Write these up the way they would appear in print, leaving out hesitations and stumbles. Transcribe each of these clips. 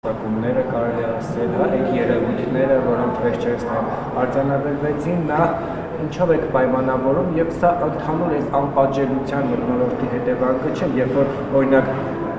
Ակումները կարելի ասել, այդ երևույթները, որոնք վերջերս արձանագրվեցին, նա ինչով եք պայմանավորում եւ սա ընդհանուր այս անպատժելիության մթնոլորտի հետևանքը չէ, երբ որ օրինակ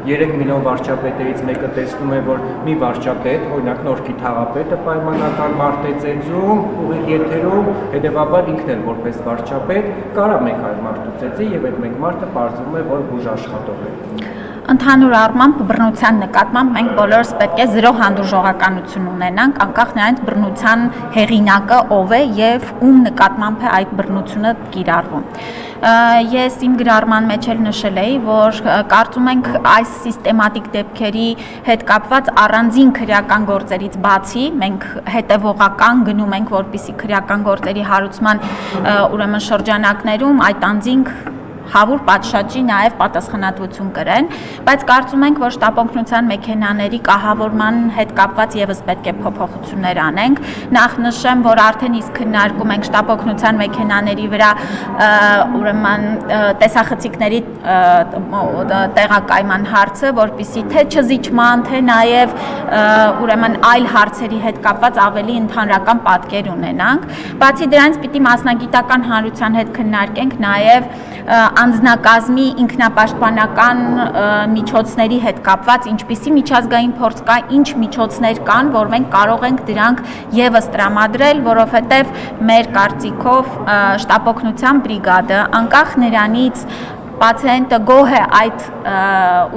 3 միլիոն վարչապետերից մեկը տեսնում է, որ մի վարչապետ, օրինակ Նորքի թաղապետը պայմանական մարդ է ծեծում, ուղիղ եթերում, հետևաբար ինքն էլ որպես վարչապետ կարա մեկ այլ մարդու ծեծի եւ այդ մեկ մարդը պարզվում է, որ բուժ աշխատող է։ Ընդհանուր առմամբ բռնության նկատմամբ մենք բոլորս պետք է զրո հանդուրժողականություն ունենանք, անկախ նրանից բռնության հեղինակը ով է եւ ում նկատմամբ է այդ բռնությունը կիրառվում։ Ես իմ գրառման մեջ էլ նշել էի, որ կարծում ենք այս սիստեմատիկ դեպքերի հետ կապված առանձին քրեական գործերից բացի մենք հետևողական գնում ենք, որպիսի քրեական գործերի հարուցման ուրեմն շրջանակներում այդ անձինք հավուր պատշաճի նաև պատասխանատվություն կրեն, բայց կարծում ենք, որ շտապօգնության մեքենաների կահավորման հետ կապված եւս պետք է փոփոխություններ անենք։ Նախ նշեմ, որ արդեն իսկ քննարկում ենք շտապօգնության մեքենաների վրա ուրեմն տեսախցիկների տեղակայման հարցը, որպիսի թե չզիջման, թե նաև ուրեմն այլ հարցերի հետ կապված ավելի ընդհանրական պատկեր ունենանք։ Բացի դրանից պիտի մասնագիտական հանրության հետ քննարկենք նաև անձնակազմի ինքնապաշտպանական միջոցների հետ կապված ինչպիսի միջազգային փորձ կա, ինչ միջոցներ կան, որ մենք կարող ենք դրանք եւս տրամադրել, որովհետեւ մեր կարծիքով շտապօգնության բրիգադը անկախ նրանից պացիենտը գոհ է այդ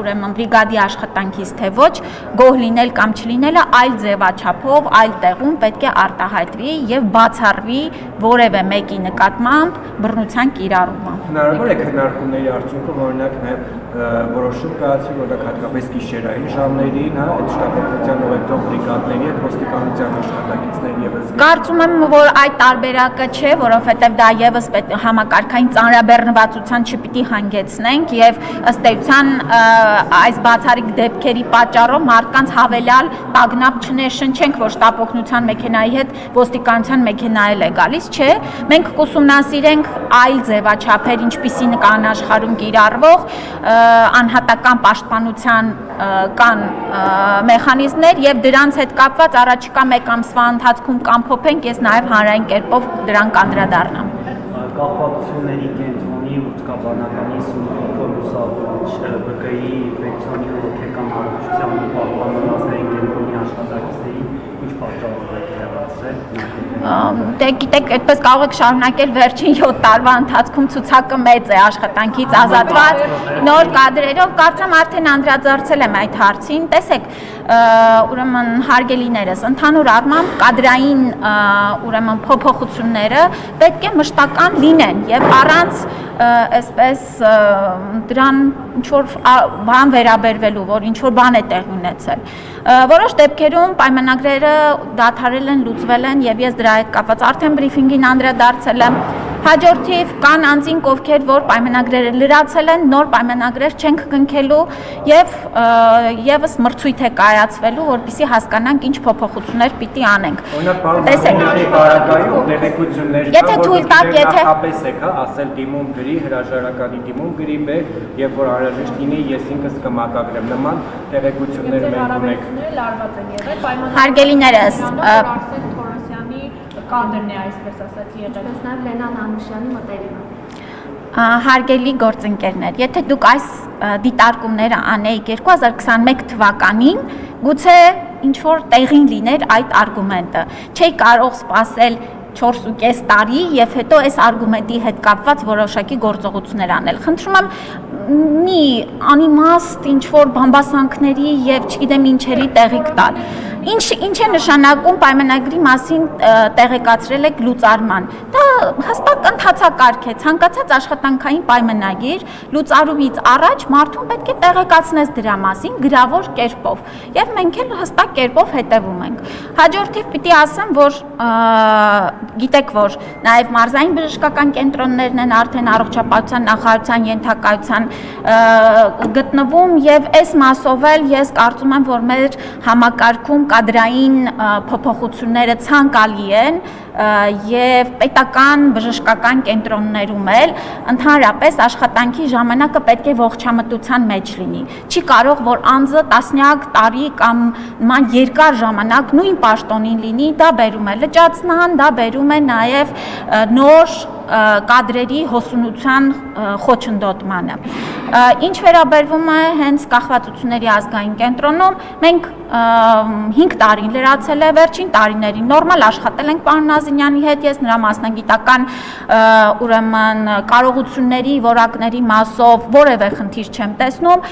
ուրեմն բրիգադի աշխատանքից թե ոչ, գոհ լինել կամ չլինելը այլ ձևաչափով, այլ տեղում պետք է արտահայտվի եւ բացառվի որևէ մեկի նկատմամբ բռնության կիրառումը։ Հնարավոր է քննարկումների արդյունքում օրինակ նաեւ որոշում կայացվի, որոնք հատկապես գիշերային ժամերին, հա, այդ շտապօգնության ուղեկցող բրիգադների հետ ոստիկանության աշխատակիցների եւս։ Կարծում եմ, որ այդ տարբերակը չէ, որովհետեւ դա եւս համակարգային ծանրաբեռնվածության չպիտի հանգեցնենք եւ ըստ էության այս բացառիկ դեպքերի պատճառով մարդկանց հավելյալ տագնապ չներշնչենք, որ շտապօգնության մեքենայի հետ ոստիկանության մեքենա էլ է գալիս, չէ, մենք կուսումնասիրենք այլ ձևաչափեր, ինչպիսին կան աշխարհում կիրառվող անհատական պաշտպանության կան մեխանիզմներ եւ դրանց հետ կապված առաջիկա մեկ ամսվա ընթացքում կամփոփենք, ես նաեւ հանրային կերպով դրան կանդրադառնամ։ Կապակցությունների կենտրոնի ուսկաբանականի Սուրբոքորուսավոչ ԲԿ-ի ինֆեկցիոնի հոգեկան առողջության ու պահպանման ազգային կենտրոնի աշխատակիցների ինչ պատճառով է դերացել։ Դե գիտեք, այդպես կարող եք շարունակել վերջին 7 տարվա ընթացքում ցուցակը մեծ է աշխատանքից ազատված նոր կադրերով, կարծեմ արդեն անդրադարձել եմ այդ հարցին, տեսեք, ուրեմն հարգելիներս, ընդհանուր առմամբ կադրային ուրեմն փոփոխությունները պետք է մշտական լինեն եւ առանց այսպես դրան ինչ որ բան վերաբերվելու, որ ինչ որ բան է տեղի ունեցել։ Որոշ դեպքերում պայմանագրերը դադարել են, լուծվել են եւ ես դրա հետ կապված արդեն բրիֆինգին անդրադարձել եմ։ Հաջորդիվ կան անձինք, ովքեր որ պայմանագրերը լրացել են, նոր պայմանագրեր չենք կնքելու եւ եւս մրցույթ է կայացվելու, որպեսզի հասկանանք ինչ փոփոխություններ պիտի անենք։ Տեսեք, բարակայում տեղեկություններ եթե թույլ տաք, եթե հապես եք, հա, ասել դիմում գրի, հրաժարականի դիմում գրի մեր եւ որ անհրաժեշտ լինի, ես ինքս կմակագրեմ նման տեղեկություններ մենք ունենք։ Լարված են եղել պայմանագրեր։ Հարգելիներս, Արսեն Թորոսյանի կադրն է այսպես ասած եղել։ Ես նաև Լենան Անուշյանի մտերիմը։ Հարգելի գործընկերներ, եթե դուք այս դիտարկումները անեիք 2021 թվականին, գուցե ինչ որ տեղին լիներ այդ արգումենտը։ Չէի կարող սպասել 4.5 տարի եւ հետո այս արգումենտի հետ կապված որոշակի գործողություններ անել։ Խնդրում եմ մի անիմաստ ինչ որ բամբասանքների եւ չգիտեմ ինչերի տեղիք տալ։ Ինչ է նշանակում պայմանագրի մասին տեղեկացրել եք լուծարման։ Դա հստակ ընթացակարգ է, ցանկացած աշխատանքային պայմանագիր լուծարումից առաջ մարդուն պետք է տեղեկացնես դրա մասին գրավոր կերպով եւ մենք էլ հստակ կերպով հետեւում ենք։ Հաջորդիվ պիտի ասեմ, որ գիտեք, որ նաեւ մարզային բժշկական կենտրոններն են արդեն առողջապահության նախարարության ենթակայության գտնվում եւ այս մասով էլ ես կարծում եմ, որ մեր համակարգում կադրային փոփոխությունները ցանկալի են, եւ պետական բժշկական կենտրոններում էլ ընդհանրապես աշխատանքի ժամանակը պետք է ողջամտության մեջ լինի։ Չի կարող որ անձը տասնյակ տարի կամ նման երկար ժամանակ նույն պաշտոնին լինի, դա բերում է լճացման, դա բերում է նաեւ նոր կադրերի հոսունության խոչընդոտմանը։ Ինչ վերաբերվում է հենց կախվածությունների ազգային կենտրոնում, մենք 5 տարին լրացել է վերջին տարիներին նորմալ աշխատել ենք պարոն Նազինյանի հետ, ես նրա մասնագիտական ուրեմն կարողությունների, որակների մասով որևէ խնդիր չեմ տեսնում,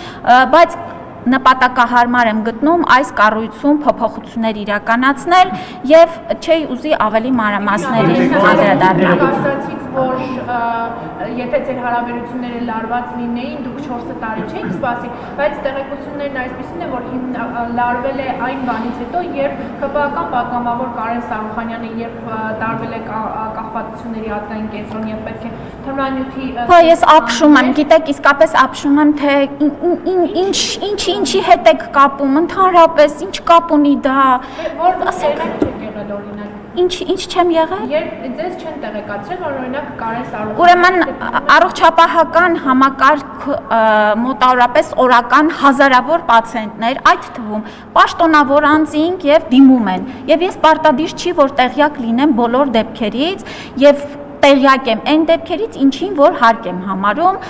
բայց նպատակահարմար եմ գտնում այս կառույցում փոփոխություններ իրականացնել եւ չի ուզի ավելի մանրամասների անդրադառնալ։ Կարծրացիք, որ եթե ձեր հարաբերությունները լարված լինեին, դուք 4 տարի չէիք սպասի, բայց տեղեկություններն այսպիսին են, որ լարվել է այն բանից հետո, երբ ԿՊԱ-կան պատգամավոր Կարեն Սարուխանյանը երբ տարվել է կախվածությունների ազգային կենտրոն եւ պետք է թմրանյութի Հա ես ապշում եմ, գիտեք, իսկապես ապշում եմ, թե ինչի հետ եք կապում, ընդհանրապես ինչ կապ ունի դա, որ ասեք եղել օրինակ ինչ չեմ եղել։ Երբ ձեզ չեն տեղեկացրել, որ օրինակ Կարեն Սարուխանյանը Ուրեմն առողջապահական համակարգ մոտավորապես օրական հազարավոր պացիենտներ, այդ թվում պաշտոնավոր անձինք եւ դիմում են։ Եվ ես պարտադիր չի, որ տեղյակ լինեմ բոլոր դեպքերից եւ տեղյակ եմ այն դեպքերից, ինչին որ հարկ եմ համարում,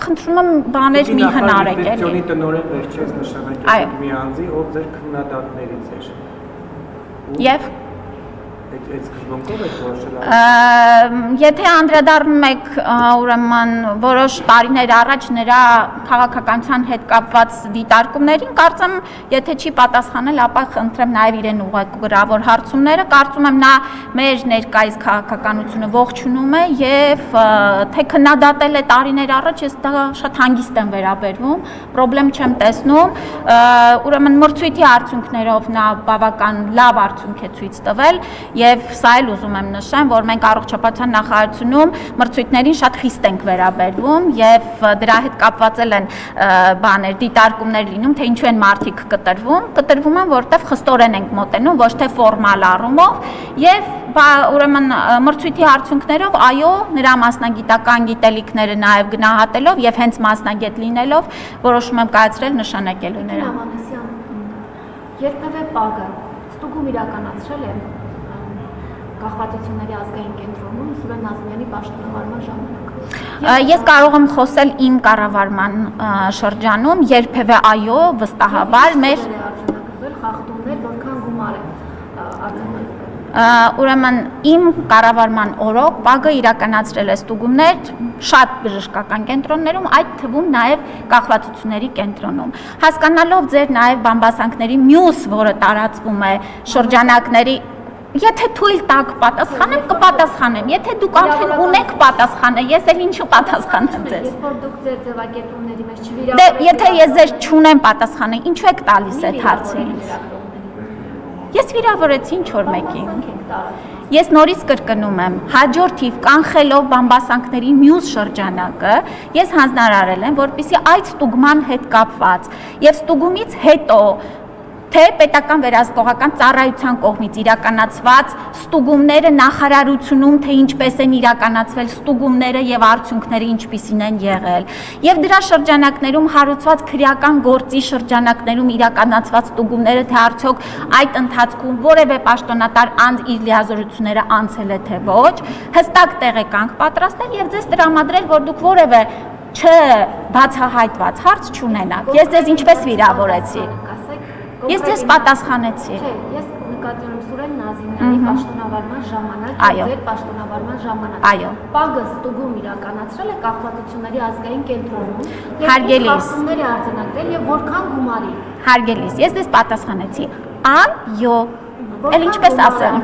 խնդրում եմ բաներ մի հնարեք էլի։ Ինֆեկցիոնի տնօրեն վերջերս նշանակեցիք մի անձի, ով ձեր քննադատներից էր։ Եվ Այդ սկզբունքով եք որոշել։ Եթե անդրադառնում եք ուրեմն որոշ տարիներ առաջ նրա քաղաքականության հետ կապված դիտարկումներին, կարծեմ, եթե չի պատասխանել, ապա խնդրեմ նաև իրեն ուղղագրավոր հարցումները, կարծում եմ նա մեր ներկայիս քաղաքականությունը ողջունում է եւ թե քննադատել է տարիներ առաջ, ես դա շատ հանգիստ եմ վերաբերվում, խնդրեմ չեմ տեսնում, ուրեմն մրցույթի արդյունքներով նա բավական լավ արդյունք է ցույց տվել եւ սա էլ ուզում եմ նշեմ, որ մենք առողջապահության նախարարությունում մրցույթներին շատ խիստ ենք վերաբերվում եւ դրա հետ կապված են բաներ, դիտարկումներ լինում, թե ինչու են մարդիկ կտրվում են, որտեվ խստորեն ենք մոտենում, ոչ թե ֆորմալ առումով եւ ուրեմն մրցույթի արդյունքներով այո, նրա մասնագիտական գիտելիքները նաեւ գնահատելով եւ հենց մասնագետ լինելով որոշում եմ կայացրել նշանակելու նրան։ Երբևէ ՊԱԳ-ը ստուգում իրականացրել է կախվածությունների ազգային կենտրոնում Սուրեն Նազիմյանի պաշտոնավարման ժամանակ։ Ես կարող եմ խոսել իմ կառավարման շրջանում, երբևէ այո, վստահաբար մեր արձանագրվել խախտումներ, որքան գումար է արձանագրվել։ Ուրեմն իմ կառավարման օրոք ՊԱԳ-ը իրականացրել է ստուգումներ շատ բժշկական կենտրոններում, այդ թվում նաև կախվածությունների կենտրոնում։ Հասկանալով ձեր նաև բամբասանքների մյուս, որը տարածվում է շրջանակների Եթե թույլ տակ պատասխանեմ, կպատասխանեմ, եթե դուք արդեն ունեք պատասխանը, ես էլ ինչու պատասխանեմ ձեզ։ Երբ որ դուք ձեր ձևակերպումների մեջ չվիրավորեք։ Դե եթե ես ձեզ չունեմ պատասխանը, ինչու եք տալիս այդ հարցին։ Ես վիրավորեցի ինչ-որ մեկին։ Ես նորից կրկնում եմ, հաջորդ թիվ կանխելով բամբասանքների մյուս շրջանակը, ես հանձնարարել եմ, որպեսզի այդ ստուգման հետ կապված եւ ստուգումից հետո թե պետական վերահսկողական ծառայության կողմից իրականացված ստուգումները նախարարությունում թե ինչպես են իրականացվել ստուգումները եւ արդյունքները ինչպիսին են եղել եւ դրա շրջանակներում հարուցված քրեական գործի շրջանակներում իրականացված ստուգումները թե արդյոք այդ ընթացքում որևէ պաշտոնատար անձ իր լիազորությունները անցել է թե ոչ հստակ տեղեկանք պատրաստել եւ ձեզ տրամադրել որ դուք որևէ չբացահայտված հարց չունենաք ես ձեզ ինչպես վիրավորեցի Ես ձեզ պատասխանեցի։ Չէ, ես նկատի ունեմ Սուրեն Նազիմյանի պաշտոնավարման ժամանակ, ձեր պաշտոնավարման ժամանակ։ Այո։ ՊԱԳ-ը ստուգում իրականացրել է կախվածությունների ազգային կենտրոնում։ Հարգելիս։ Խախտումներ է արձանագրել եւ որքան գումարի։ Հարգելիս, ես ձեզ պատասխանեցի։ Այո։ Էլ ինչպես ասեմ։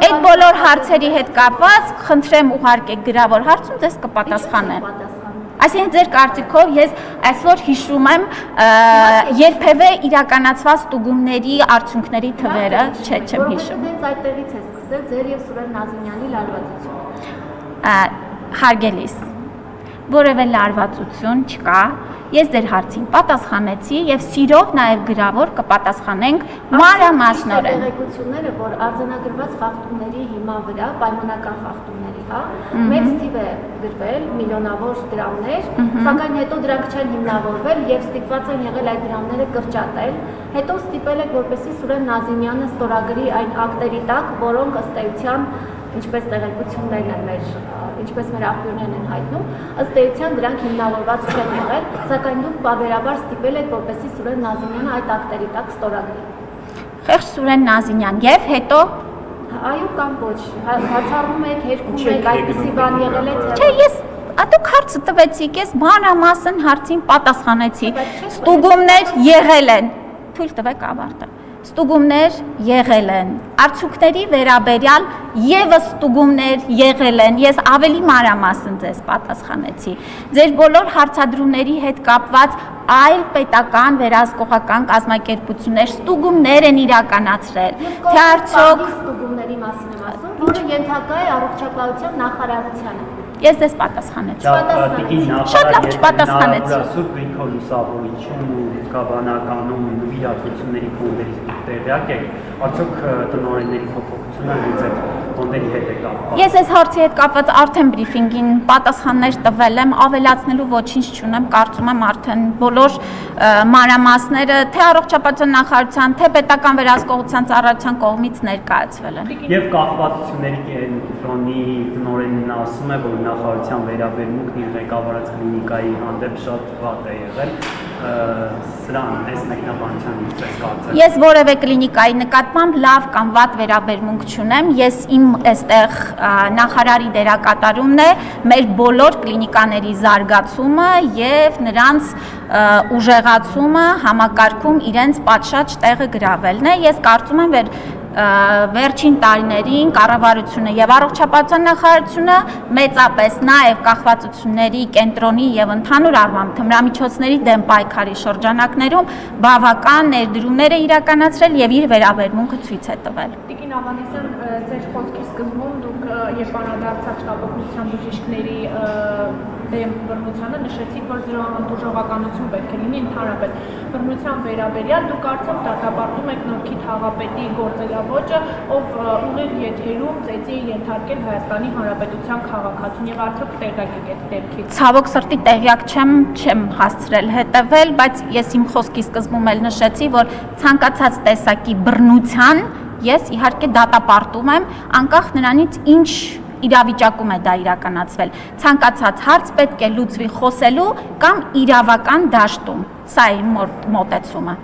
Այդ բոլոր հարցերի հետ կապված խնդրեմ ուղարկեք գրավոր հարցում, ձեզ կպատասխանեմ։ Այսինքն ձեր կարծիքով ես այսօր հիշում եմ երբևէ իրականացված ստուգումների արդյունքների թվերը, չեմ հիշում։ Որովհետև այդտեղից է սկսել ձեր եւ Սուրեն Նազիմյանի լարվածությունը։ Հարգելիս։ որևէ լարվածություն չկա։ Ես ձեր հարցին պատասխանեցի եւ սիրով նաեւ գրավոր կպատասխանենք մանրամասնորեն։ Տեղեկությունները, որ արձանագրված խախտումների հիման վրա, պայմանական խախտումների, հա, մեծ թիվ է գրվել, միլիոնավոր դրամներ, սակայն հետո դրանք չեն հիմնավորվել եւ ստիպված են եղել այդ դրամները կրճատել։ Հետո ստիպել եք, որպեսզի Սուրեն Նազիմյանը ստորագրի այն ակտերի տակ, որոնք ըստ էության, ինչպես տեղեկություններն են մեր, ինչպես մեր աղբյուրներն են հայտնում, ըստ էության դրանք հիմնավորված չեն եղել, սակայն դուք պարբերաբար ստիպել եք, որպեսզի Սուրեն Նազիմյանը այդ ակտերի տակ ստորագրի։ Խեղճ Սուրեն Նազիմյան եւ հետո Այո կամ ոչ, հացառում եք, հերքում եք, այդպիսի բան եղել է թե։ Չէ, ես դուք հարցը տվեցիք, ես մանրամասն հարցին պատասխանեցի։ Ստուգումներ եղել են։ Թույլ տվեք ավարտեմ։ Ստուգումներ եղել են, արդյունքների վերաբերյալ եւս ստուգումներ եղել են, ես ավելի մանրամասն ձեզ պատասխանեցի։ Ձեր բոլոր հարցադրումների հետ կապված այլ պետական վերահսկողական կազմակերպություններ ստուգումներ են իրականացրել, թե արդյոք ստուգումների մասին եմ ասում, որը ենթակա է առողջապահության նախարարությանը։ Ես ձեզ պատասխանեցի։ Շատ լավ չպատասխանեցի։ Սուրբ Գրիգոր Լուսավորիչում ու Գաբանականում նվիրատվությունների ֆոնդերից տեղյակ եք, արդյոք տնօրենների փոփոխությունը հենց այդ ֆոնդերի հետ է կապված։ Ես այս հարցի հետ կապված արդեն բրիֆինգին պատասխաններ տվել եմ, ավելացնելու ոչինչ չունեմ, կարծում եմ արդեն բոլոր մանրամասները թե առողջապահության նախարարության, թե պետական վերահսկողության ծառայության կողմից ներկայացվել են։ Եվ կախվածությունների կենտրոնի տնօրենն ասում է, որ նախարարության վերաբերմունքն իր ղեկավարած կլինիկայի հանդեպ շատ վատ է եղել, սրան այս մեկնաբանությանից ես կարծեմ։ Ես որևէ կլինիկայի նկատմամբ լավ կամ վատ վերաբերմունք չունեմ, ես իմ այստեղ նախարարի դերակատարումն է մեր բոլոր կլինիկաների զարգացումը եւ նրանց ուժեղացումը համակարգում իրենց պատշաճ տեղը գրավելն է։ Ես կարծում եմ, որ վերջին տարիներին կառավարությունը եւ առողջապահության նախարարությունը մեծապես նաեւ կախվածությունների կենտրոնի եւ ընդհանուր առմամբ թմրամիջոցների դեմ պայքարի շրջանակներում բավական ներդրումներ է իրականացրել եւ իր վերաբերմունքը ցույց է տվել։ Տիկին Ավանեսյան, ձեր խոսքի սկզբում դուք երբ անդրադարձաք շտապօգնության բժիշկների դեմ բռնությանը նշեցիք, որ դժողականություն պետք է լինի ընդհանրապես բռնության վերաբերյալ, դուք արդյոք դատապարտում եք Նորքի թաղապետի գործելավոճը, ով ուղիղ եթերում ծեծի ենթարկել Հայաստանի Հանրապետության քաղաքացուն եւ արդյոք տեղյակ եք այդ դեպքից։ Ցավոք սրտի տեղյակ չեմ հասցրել հետևել, բայց ես իմ խոսքի սկզբում էլ նշեցի, որ ցանկացած տեսակի բռնության ես իհարկե դատապարտում եմ, անկախ նրանից ինչ իրավիճակում է դա իրականացվել։ Ցանկացած հարց պետք է լուծվի խոսելու կամ իրավական դաշտում։ Սա է իմ մոտեցումը։